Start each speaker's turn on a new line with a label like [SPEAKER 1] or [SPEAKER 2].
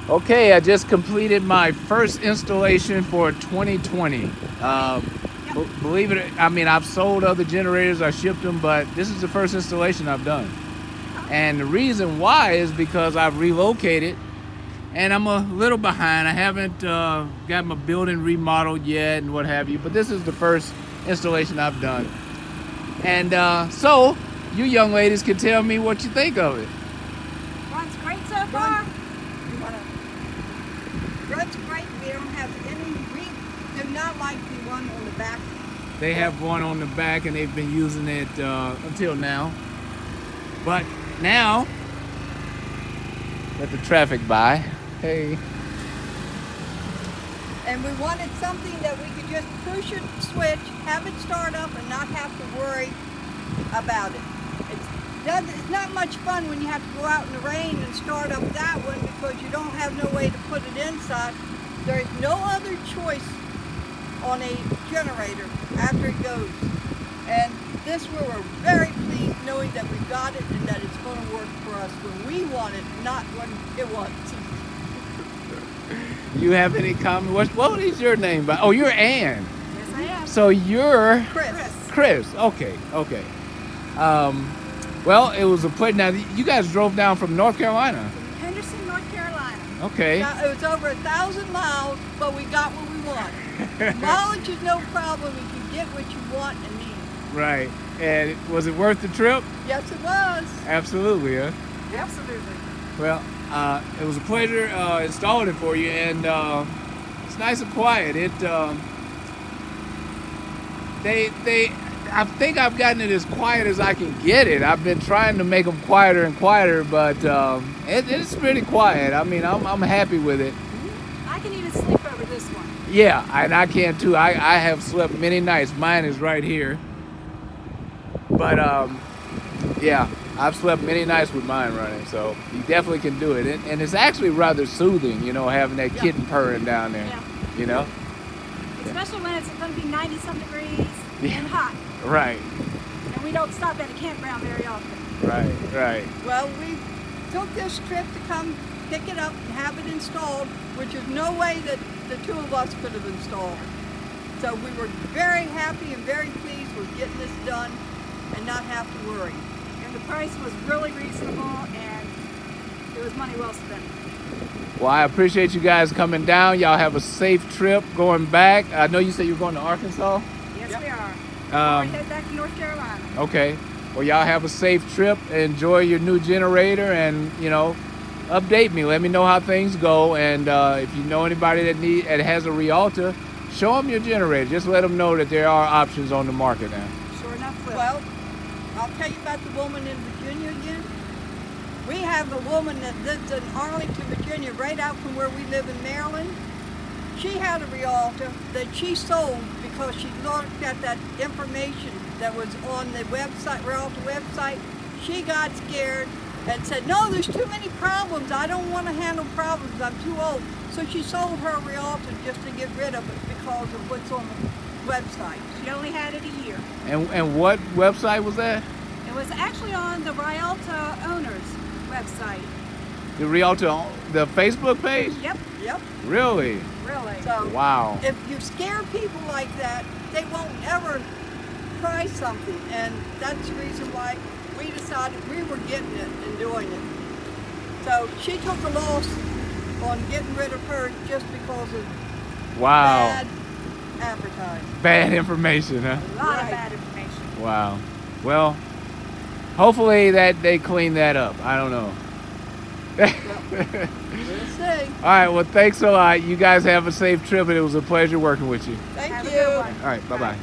[SPEAKER 1] Okay, I just completed my first installation for 2020. Believe it, I mean, I've sold other generators, I shipped them, but this is the first installation I've done. And the reason why is because I've relocated and I'm a little behind. I haven't got my building remodeled yet and what have you, but this is the first installation I've done. And so, you young ladies can tell me what you think of it.
[SPEAKER 2] Runs great so far.
[SPEAKER 3] Runs great. We don't have any. We do not like the one on the back.
[SPEAKER 1] They have one on the back and they've been using it until now. But now, let the traffic by. Hey.
[SPEAKER 3] And we wanted something that we could just push a switch, have it start up, and not have to worry about it. It's not much fun when you have to go out in the rain and start up that one because you don't have no way to put it inside. There is no other choice on a generator after it goes. And this we were very pleased knowing that we got it and that it's going to work for us when we want it, not when it wants.
[SPEAKER 1] You have any comment? What is your name? Oh, you're Ann.
[SPEAKER 2] Yes, I am.
[SPEAKER 1] So you're
[SPEAKER 3] Chris.
[SPEAKER 1] Chris. Okay. Well, it was a pleasure. Now, you guys drove down from North Carolina.
[SPEAKER 2] Henderson, North Carolina.
[SPEAKER 1] Okay.
[SPEAKER 3] Now, it was over 1,000 miles, but we got what we want. Mileage is no problem. You can get what you want and need.
[SPEAKER 1] Right. And was it worth the trip?
[SPEAKER 3] Yes, it was.
[SPEAKER 1] Absolutely, huh?
[SPEAKER 3] Absolutely.
[SPEAKER 1] Well, it was a pleasure installing it for you, and it's nice and quiet. I think I've gotten it as quiet as I can get it. I've been trying to make them quieter and quieter, but it's pretty quiet. I mean, I'm happy with it.
[SPEAKER 2] I can even sleep over this one.
[SPEAKER 1] Yeah, and I can too. I have slept many nights. Mine is right here. But yeah, I've slept many nights with mine running, so you definitely can do it. And it's actually rather soothing, you know, having that kitten purring down there, you know?
[SPEAKER 2] Especially when it's going to be 90-some degrees and hot.
[SPEAKER 1] Right.
[SPEAKER 2] And we don't stop at a campground very often.
[SPEAKER 1] Right.
[SPEAKER 3] Well, we took this trip to come pick it up and have it installed, which is no way that the two of us could have installed. So we were very happy and very pleased with getting this done and not have to worry.
[SPEAKER 2] And the price was really reasonable and it was money well spent.
[SPEAKER 1] Well, I appreciate you guys coming down. Y'all have a safe trip going back. I know you said you were going to Arkansas.
[SPEAKER 2] Yes, we are.
[SPEAKER 1] Um,
[SPEAKER 2] We're head back to North Carolina.
[SPEAKER 1] Okay. Well, y'all have a safe trip. Enjoy your new generator and, you know, update me. Let me know how things go. And if you know anybody that has a Rialta, show them your generator. Just let them know that there are options on the market now.
[SPEAKER 2] Sure enough, will.
[SPEAKER 3] Well, I'll tell you about the woman in Virginia again. We have a woman that lives in Arlington, Virginia, right out from where we live in Maryland. She had a Rialta that she sold because she looked at that information that was on the website, Rialta website. She got scared and said, no, there's too many problems. I don't want to handle problems. I'm too old. So she sold her Rialta just to get rid of it because of what's on the website.
[SPEAKER 2] She only had it a year.
[SPEAKER 1] And what website was that?
[SPEAKER 2] It was actually on the Rialta owners website.
[SPEAKER 1] The Rialta, the Facebook page?
[SPEAKER 2] Yep,
[SPEAKER 1] Really?
[SPEAKER 2] really.
[SPEAKER 3] So
[SPEAKER 1] Wow.
[SPEAKER 3] if you scare people like that, they won't ever try something. And that's the reason why we decided we were getting it and doing it. So she took a loss on getting rid of her just because of bad advertising.
[SPEAKER 1] Bad information, huh?
[SPEAKER 2] A lot
[SPEAKER 3] Right.
[SPEAKER 2] of bad information.
[SPEAKER 1] Wow. Well, hopefully that they clean that up. I don't know.
[SPEAKER 3] We'll see.
[SPEAKER 1] All right. Well, thanks a lot. You guys have a safe trip, and it was a pleasure working with you.
[SPEAKER 3] Thank
[SPEAKER 2] Have a
[SPEAKER 3] you.
[SPEAKER 2] good one.
[SPEAKER 1] All right. Bye-bye.